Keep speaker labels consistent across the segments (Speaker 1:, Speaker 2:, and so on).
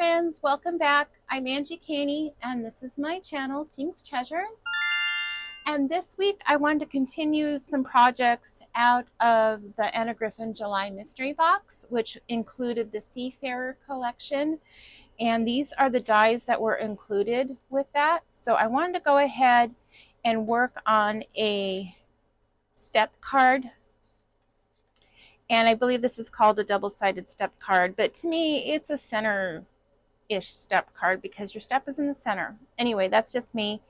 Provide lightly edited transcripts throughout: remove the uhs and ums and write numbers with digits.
Speaker 1: friends, welcome back. I'm Angie Caney and this is my channel, Tink's Treasures. And this week I wanted to continue some projects out of the Anna Griffin July mystery box, which included the Seafarer collection. And these are the dies that were included with that. So I wanted to go ahead and work on a step card. And I believe this is called a double-sided step card, but to me it's a center-ish step card because your step is in the center. Anyway, that's just me.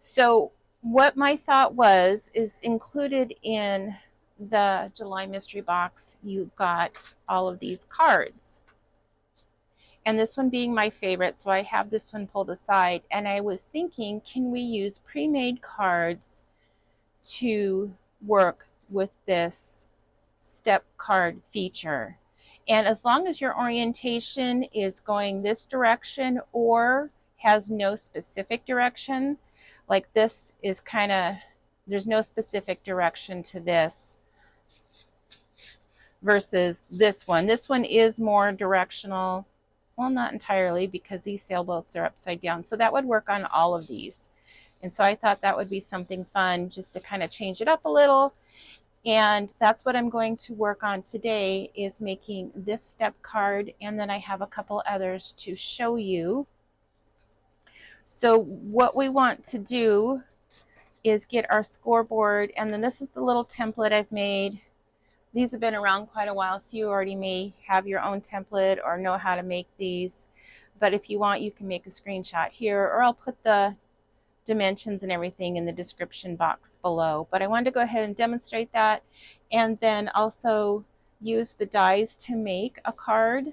Speaker 1: So what my thought was is included in the July mystery box, you got all of these cards. And this one being my favorite, so I have this one pulled aside. And I was thinking, can we use pre-made cards to work with this step card feature? And as long as your orientation is going this direction or has no specific direction, like this is kind of, there's no specific direction to this versus this one. This one is more directional. Well, not entirely, because these sailboats are upside down. So that would work on all of these. And so I thought that would be something fun just to kind of change it up a little. And that's what I'm going to work on today, is making this step card. And then I have a couple others to show you. So what we want to do is get our scoreboard. And then this is the little template I've made. These have been around quite a while, so you already may have your own template or know how to make these. But if you want, you can make a screenshot here, or I'll put the dimensions and everything in the description box below. But I wanted to go ahead and demonstrate that, and then also use the dies to make a card,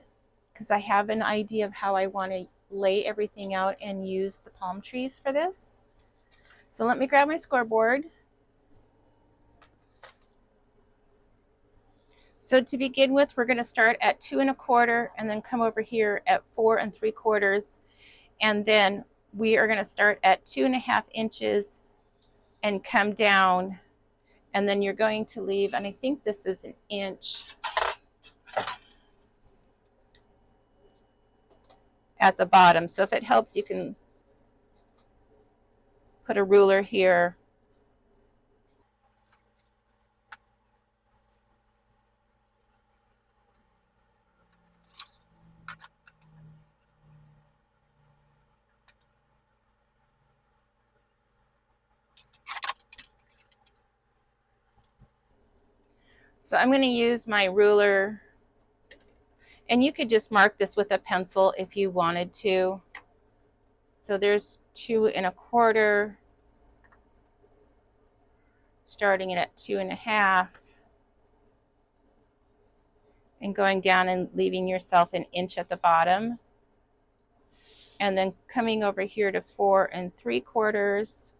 Speaker 1: because I have an idea of how I want to lay everything out and use the palm trees for this. So let me grab my scoreboard. So to begin with, we're going to start at 2 1/4 and then come over here at 4 3/4, and then we are going to start at 2.5 inches and come down, and then you're going to leave, and I think this is an inch at the bottom. So if it helps, you can put a ruler here. So I'm going to use my ruler, and you could just mark this with a pencil if you wanted to. So there's 2 1/4, starting it at 2.5, and going down and leaving yourself an inch at the bottom, and then coming over here to 4 3/4.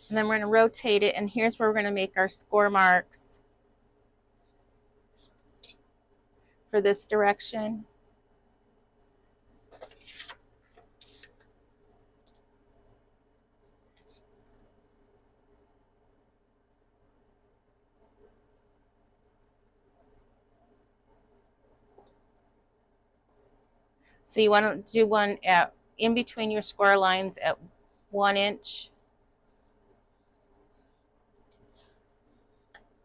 Speaker 1: And then we're going to rotate it, and here's where we're going to make our score marks for this direction. So you want to do one at in between your score lines at 1 inch,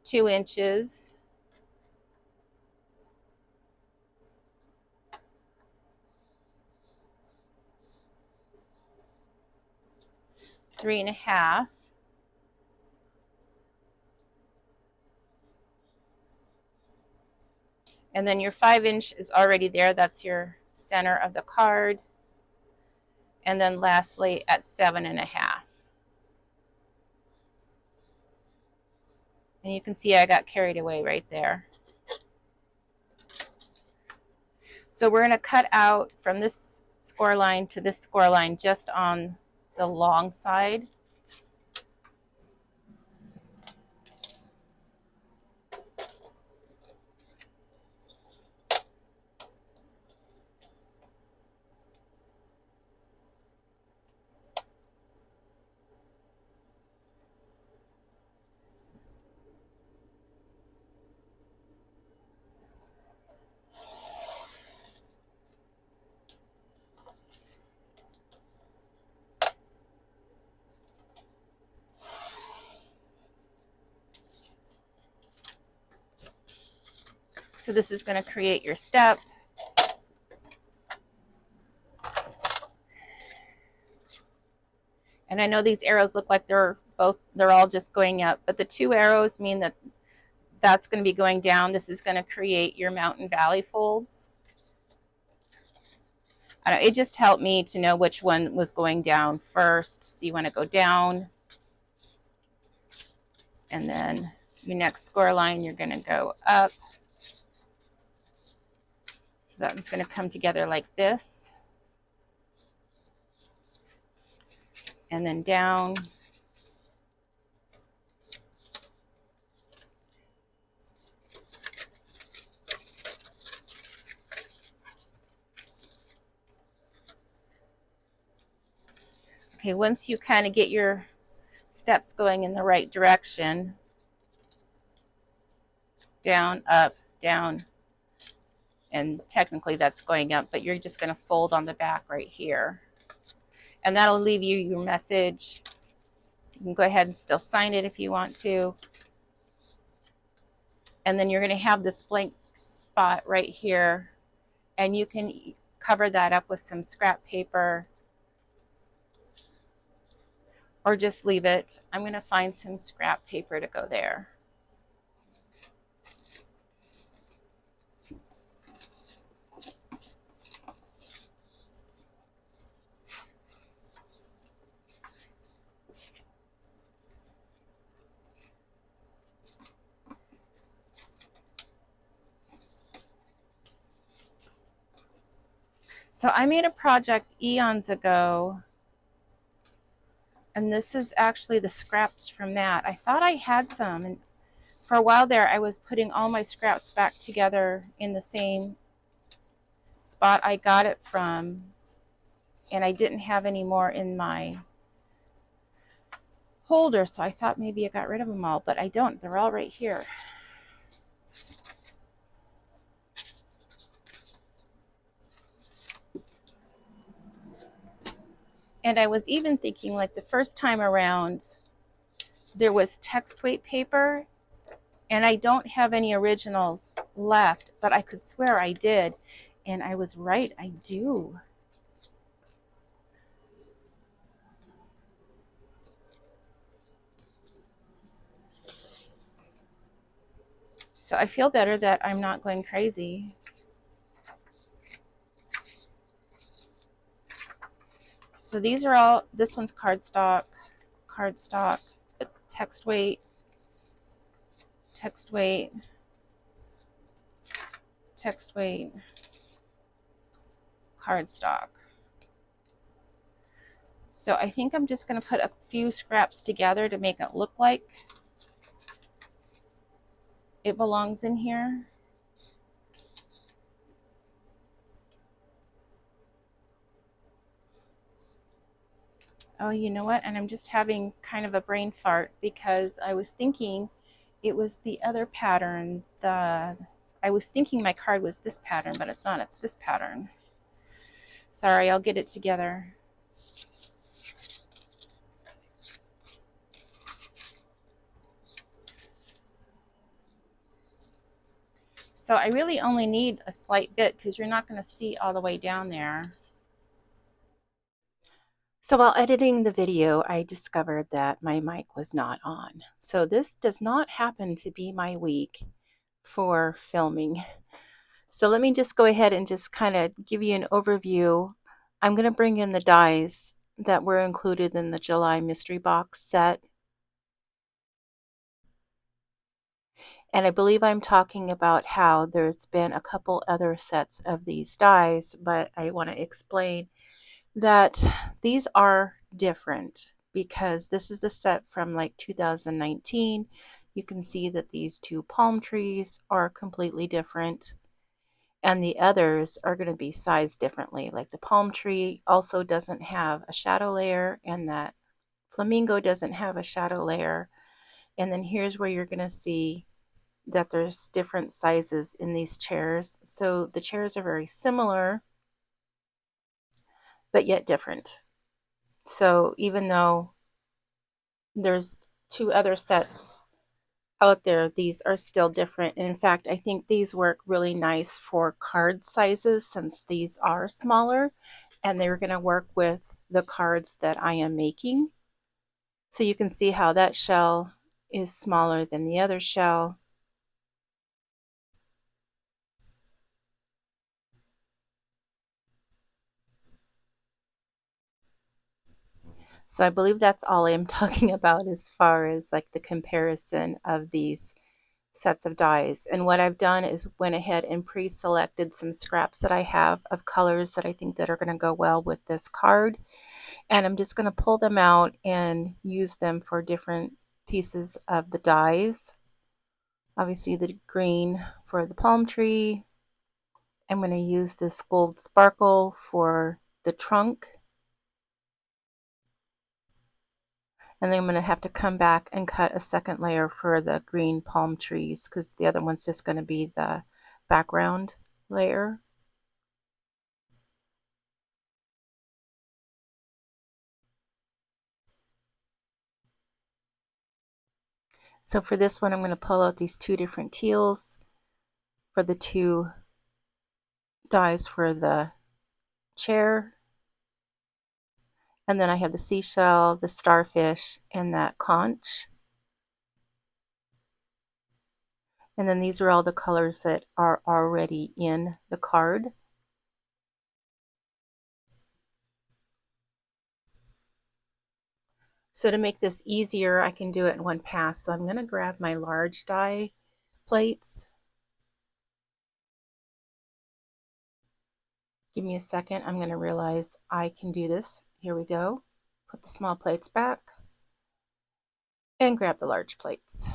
Speaker 1: 2 inches, 3.5, and then your 5 inch is already there. That's your center of the card. And then lastly at 7.5. And you can see I got carried away right there. So we're going to cut out from this score line to this score line just on the long side. So this is going to create your step. And I know these arrows look like they're all just going up, but the 2 arrows mean that that's going to be going down. This is going to create your mountain valley folds. I don't know, it just helped me to know which one was going down first. So you want to go down, and then your next score line, you're going to go up. So that one's going to come together like this, and then down. Okay, once you kind of get your steps going in the right direction, down, up, down, and technically that's going up, but you're just going to fold on the back right here. And that'll leave you your message. You can go ahead and still sign it if you want to. And then you're going to have this blank spot right here, and you can cover that up with some scrap paper or just leave it. I'm going to find some scrap paper to go there. So I made a project eons ago, and this is actually the scraps from that. I thought I had some, and for a while there I was putting all my scraps back together in the same spot I got it from, and I didn't have any more in my holder, so I thought maybe I got rid of them all, but I don't. They're all right here. And I was even thinking, like, the first time around there was text weight paper, and I don't have any originals left, but I could swear I did, and I was right, I do. So I feel better that I'm not going crazy. So these are all, this one's cardstock, text weight, text weight, text weight, cardstock. So I think I'm just going to put a few scraps together to make it look like it belongs in here. Oh, you know what? And I'm just having kind of a brain fart because I was thinking it was the other pattern. I was thinking my card was this pattern, but it's not. It's this pattern. Sorry, I'll get it together. So I really only need a slight bit because you're not going to see all the way down there. So while editing the video, I discovered that my mic was not on. So this does not happen to be my week for filming. So let me just go ahead and just kind of give you an overview. I'm going to bring in the dies that were included in the July mystery box set. And I believe I'm talking about how there's been a couple other sets of these dies, but I want to explain that these are different because this is the set from like 2019. You can see that these 2 palm trees are completely different, and the others are going to be sized differently. Like the palm tree also doesn't have a shadow layer, and that flamingo doesn't have a shadow layer. And then here's where you're going to see that there's different sizes in these chairs. So the chairs are very similar, but yet different. So even though there's 2 other sets out there, these are still different. And in fact, I think these work really nice for card sizes since these are smaller and they're going to work with the cards that I am making. So you can see how that shell is smaller than the other shell. So I believe that's all I'm talking about as far as like the comparison of these sets of dies. And what I've done is went ahead and pre-selected some scraps that I have of colors that I think that are going to go well with this card. And I'm just going to pull them out and use them for different pieces of the dies. Obviously the green for the palm tree. I'm going to use this gold sparkle for the trunk. And then I'm going to have to come back and cut a second layer for the green palm trees because the other one's just going to be the background layer. So for this one, I'm going to pull out these two different teals for the two dies for the chair. And then I have the seashell, the starfish, and that conch. And then these are all the colors that are already in the card. So to make this easier, I can do it in one pass. So I'm going to grab my large die plates. Give me a second. I'm going to realize I can do this. Here we go. Put the small plates back and grab the large plates.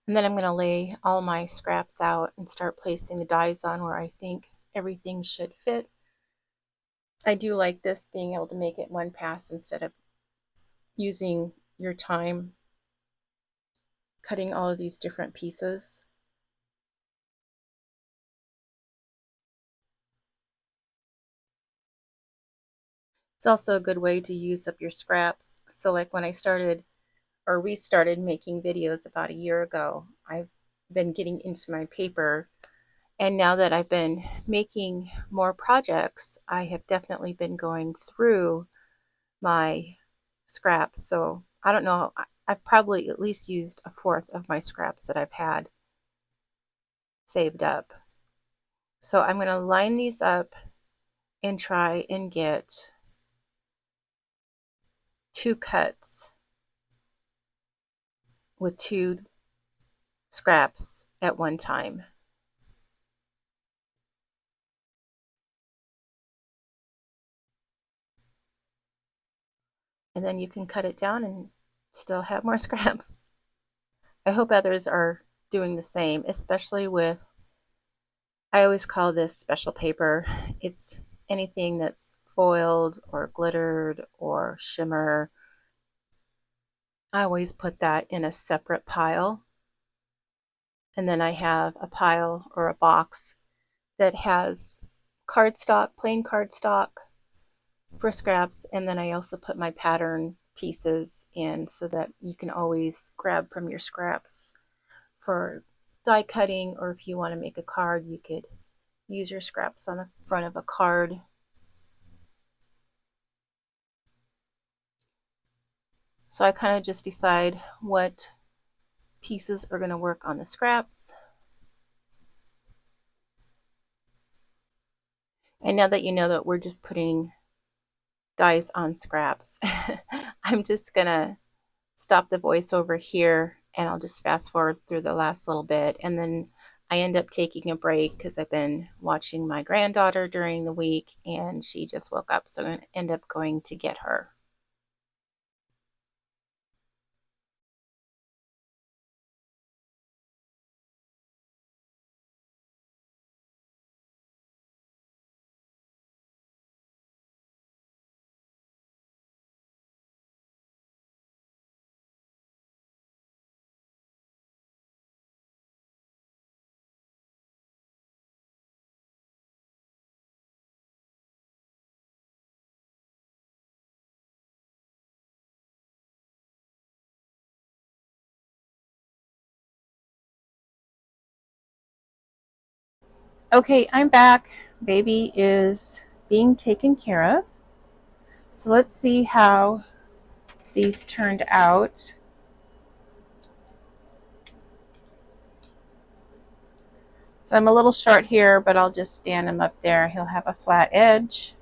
Speaker 1: And then I'm going to lay all my scraps out and start placing the dies on where I think everything should fit. I do like this, being able to make it one pass instead of using your time cutting all of these different pieces. It's also a good way to use up your scraps. So like when I started or restarted making videos about a year ago, I've been getting into my paper. And now that I've been making more projects, I have definitely been going through my scraps. So I don't know, I've probably at least used a fourth of my scraps that I've had saved up. So I'm going to line these up and try and get 2 cuts with 2 scraps at one time. And then you can cut it down and still have more scraps. I hope others are doing the same, especially with, I always call this special paper. It's anything that's foiled or glittered or shimmer. I always put that in a separate pile. And then I have a pile or a box that has cardstock, plain cardstock for scraps. And then I also put my pattern pieces in so that you can always grab from your scraps for die cutting, or if you want to make a card, you could use your scraps on the front of a card. So I kind of just decide what pieces are going to work on the scraps. And now that you know that we're just putting dies on scraps, I'm just going to stop the voiceover here and I'll just fast forward through the last little bit. And then I end up taking a break because I've been watching my granddaughter during the week and she just woke up. So I'm going to end up going to get her. Okay, I'm back. Baby is being taken care of. So let's see how these turned out. So I'm a little short here, but I'll just stand him up there. He'll have a flat edge.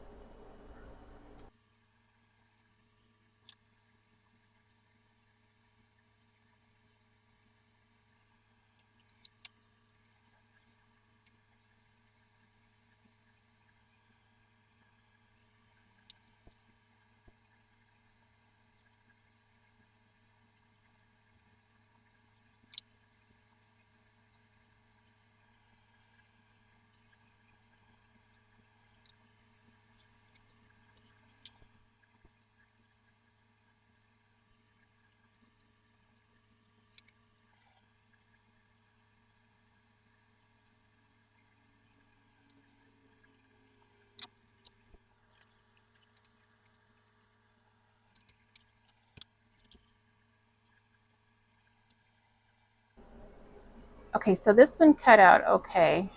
Speaker 1: Okay, so this one cut out okay.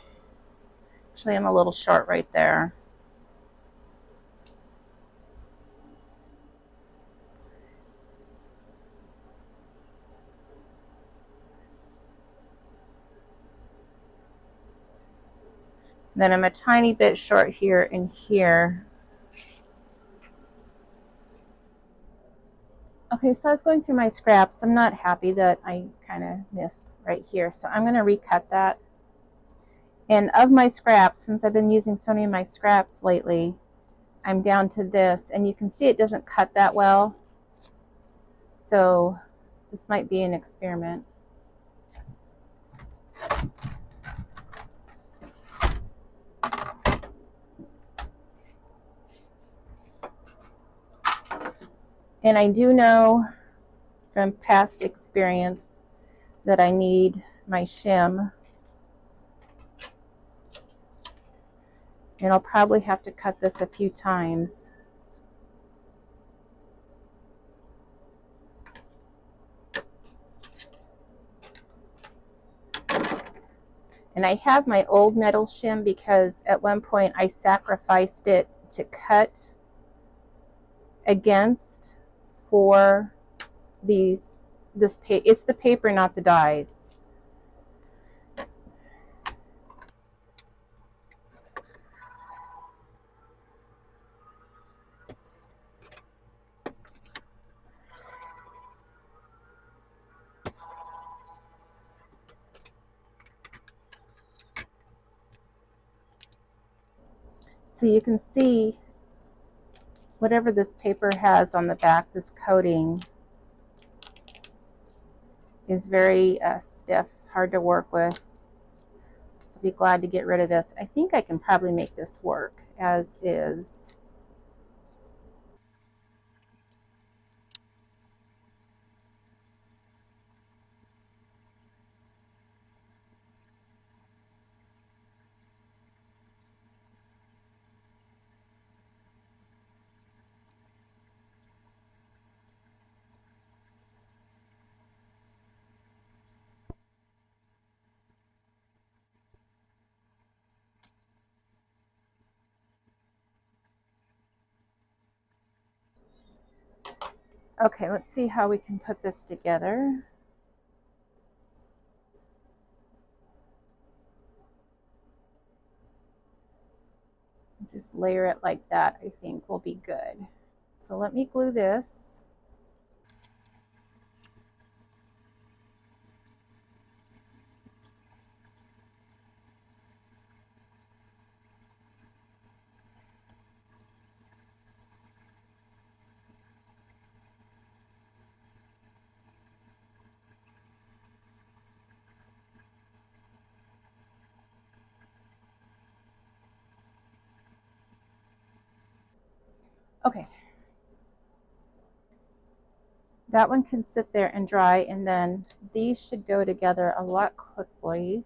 Speaker 1: Actually, I'm a little short right there. Then I'm a tiny bit short here and here. Okay, so I was going through my scraps. I'm not happy that I kind of missed right here. So I'm going to recut that. And of my scraps, since I've been using so many of my scraps lately, I'm down to this. And you can see it doesn't cut that well. So this might be an experiment. And I do know from past experience that I need my shim. And I'll probably have to cut this a few times. And I have my old metal shim because at one point I sacrificed it to cut against for it's the paper, not the dies. So you can see whatever this paper has on the back, this coating is very stiff, hard to work with. So I'll be glad to get rid of this. I think I can probably make this work as is. Okay, let's see how we can put this together. Just layer it like that, I think will be good. So let me glue this. Okay. That one can sit there and dry, and then these should go together a lot quickly.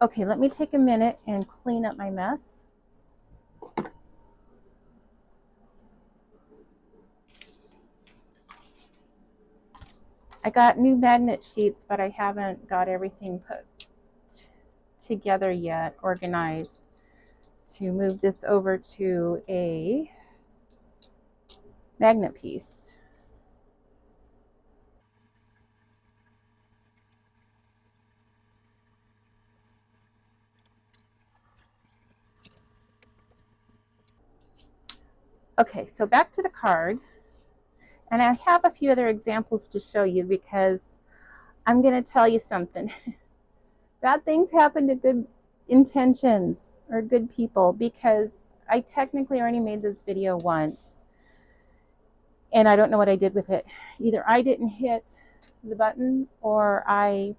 Speaker 1: Okay, let me take a minute and clean up my mess. I got new magnet sheets, but I haven't got everything put together yet, organized, to move this over to a magnet piece. Okay, so back to the card. And I have a few other examples to show you because I'm going to tell you something. Bad things happen to good intentions or good people, because I technically already made this video once and I don't know what I did with it. Either I didn't hit the button or I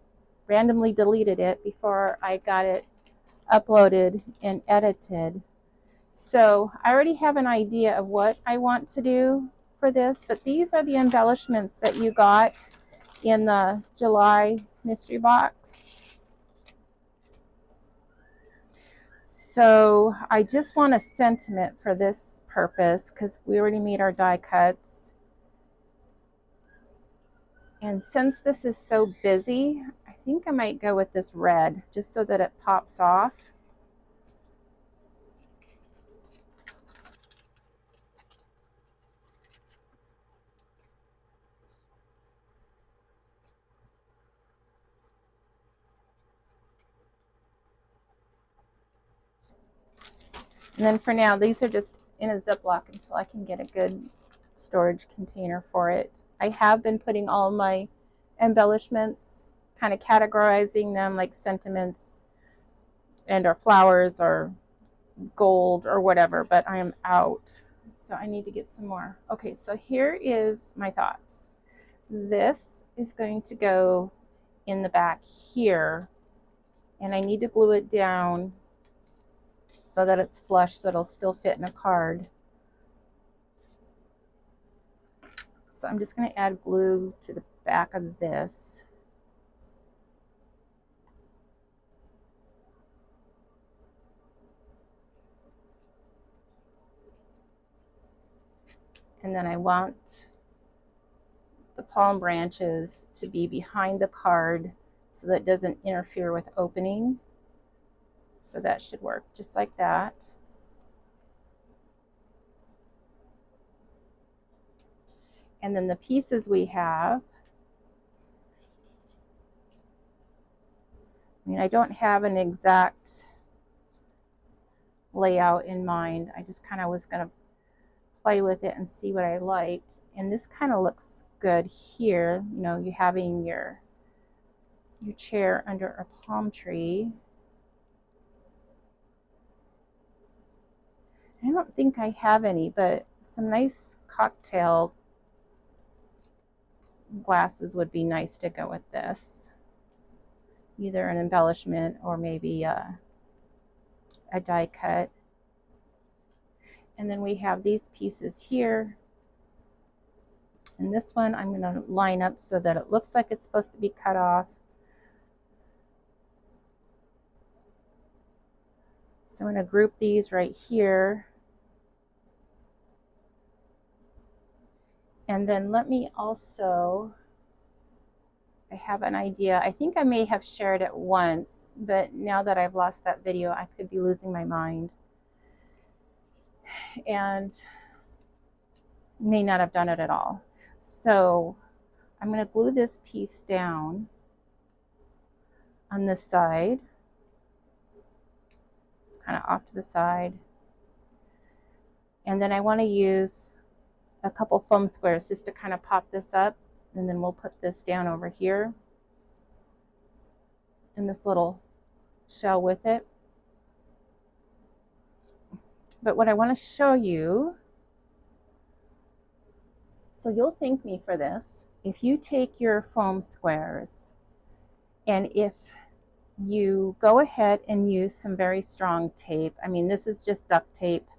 Speaker 1: randomly deleted it before I got it uploaded and edited. So I already have an idea of what I want to do for this, but these are the embellishments that you got in the July mystery box. So I just want a sentiment for this purpose because we already made our die cuts. And since this is so busy, I think I might go with this red just so that it pops off. And then for now, these are just in a Ziploc until I can get a good storage container for it. I have been putting all my embellishments, kind of categorizing them like sentiments and or flowers or gold or whatever, but I am out. So I need to get some more. Okay, so here is my thoughts. This is going to go in the back here, and I need to glue it down so that it's flush so it'll still fit in a card. So I'm just going to add glue to the back of this. And then I want the palm branches to be behind the card so that it doesn't interfere with opening. So that should work just like that. And then the pieces we have, I mean, I don't have an exact layout in mind. I just kind of was going to play with it and see what I liked. And this kind of looks good here. You know, you having your chair under a palm tree. I don't think I have any, but some nice cocktail glasses would be nice to go with this. Either an embellishment or maybe a die cut. And then we have these pieces here. And this one I'm going to line up so that it looks like it's supposed to be cut off. So I'm going to group these right here. And then let me also, I have an idea. I think I may have shared it once, but now that I've lost that video, I could be losing my mind. And may not have done it at all. So I'm going to glue this piece down on this side. It's kind of off to the side. And then I want to use a couple foam squares just to kind of pop this up, and then we'll put this down over here in this little shell with it. But what I want to show you, so you'll thank me for this, if you take your foam squares and if you go ahead and use some very strong tape, I mean this is just duct tape,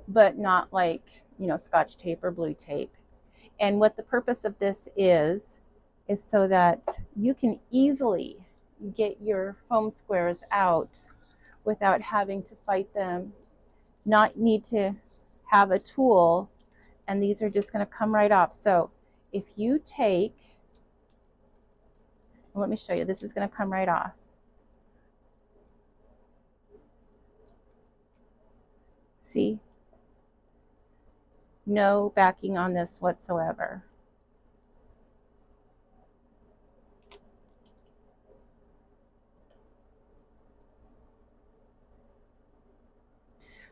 Speaker 1: but not like, you know, Scotch tape or blue tape. And what the purpose of this is so that you can easily get your foam squares out without having to fight them, not need to have a tool, and these are just going to come right off. So if you take, let me show you, this is going to come right off. See? No backing on this whatsoever.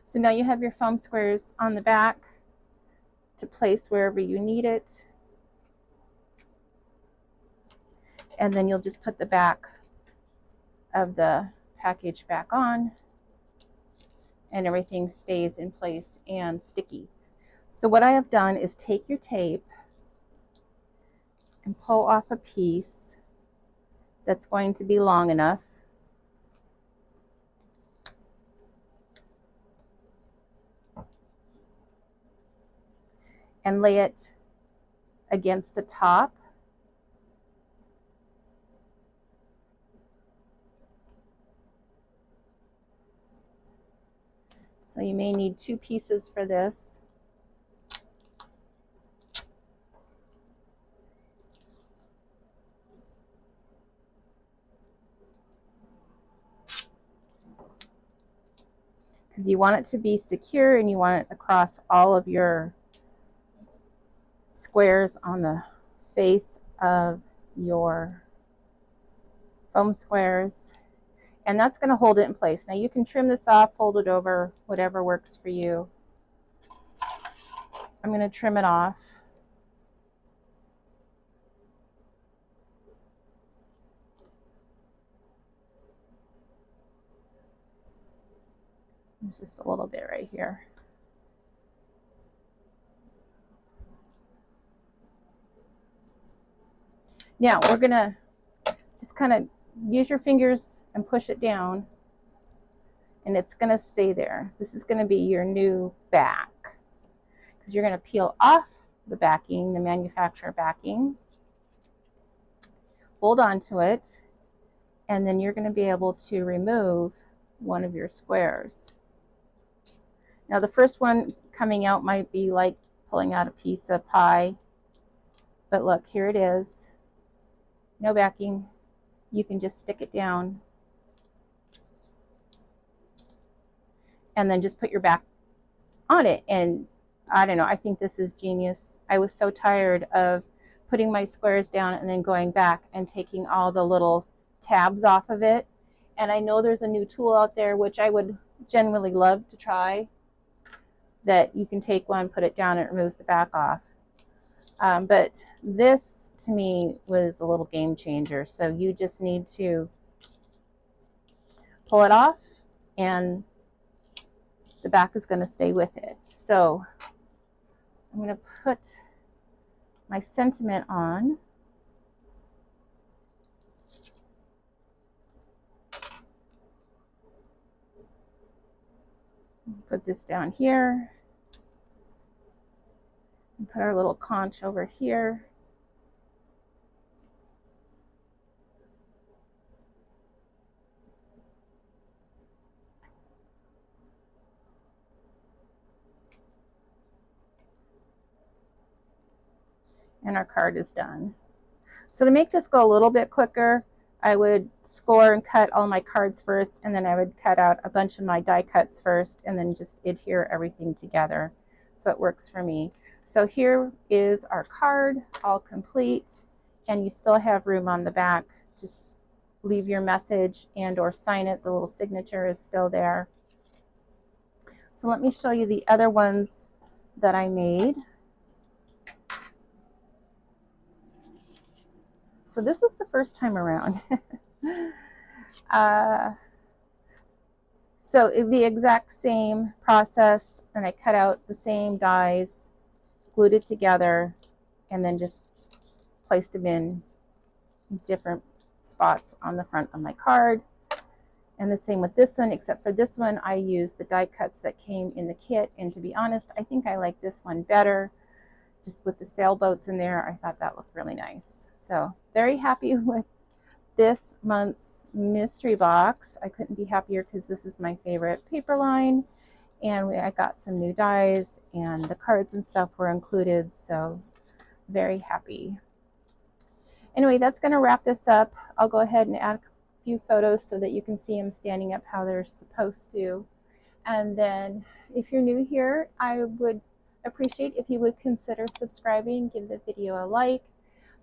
Speaker 1: So now you have your foam squares on the back to place wherever you need it. And then you'll just put the back of the package back on, and everything stays in place and sticky. So what I have done is take your tape and pull off a piece that's going to be long enough. And lay it against the top. So you may need 2 pieces for this. Because you want it to be secure and you want it across all of your squares on the face of your foam squares, and that's going to hold it in place. Now you can trim this off, fold it over, whatever works for you. I'm going to trim it off. There's just a little bit right here. Now we're going to just kind of use your fingers and push it down, and it's going to stay there. This is going to be your new back, because you're going to peel off the backing, the manufacturer backing, hold on to it, and then you're going to be able to remove one of your squares. Now the first one coming out might be like pulling out a piece of pie, but look, here it is. No backing. You can just stick it down and then just put your back on it. And I don't know, I think this is genius. I was so tired of putting my squares down and then going back and taking all the little tabs off of it. And I know there's a new tool out there, which I would genuinely love to try, that you can take one, put it down, and it removes the back off. But this to me was a little game changer. So you just need to pull it off, and the back is going to stay with it. So I'm going to put my sentiment on. Put this down here and put our little conch over here. And our card is done. So to make this go a little bit quicker, I would score and cut all my cards first, and then I would cut out a bunch of my die cuts first, and then just adhere everything together. So it works for me. So here is our card, all complete, and you still have room on the back to leave your message and or sign it. The little signature is still there. So let me show you the other ones that I made. So this was the first time around. So the exact same process, and I cut out the same dies, glued it together, and then just placed them in different spots on the front of my card. And the same with this one, except for this one I used the die cuts that came in the kit, and to be honest, I think I like this one better. Just with the sailboats in there, I thought that looked really nice. So very happy with this month's mystery box. I couldn't be happier because this is my favorite paper line, and I got some new dies and the cards and stuff were included, so very happy. Anyway, that's going to wrap this up. I'll go ahead and add a few photos so that you can see them standing up how they're supposed to. And then if you're new here, I would appreciate if you would consider subscribing, give the video a like.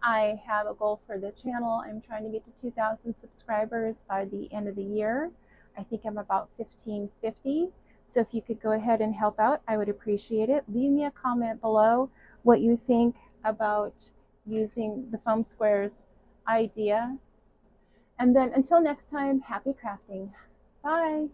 Speaker 1: I have a goal for the channel. I'm trying to get to 2,000 subscribers by the end of the year. I think I'm about 1,550. So if you could go ahead and help out, I would appreciate it. Leave me a comment below what you think about using the foam squares idea. And then until next time, happy crafting. Bye.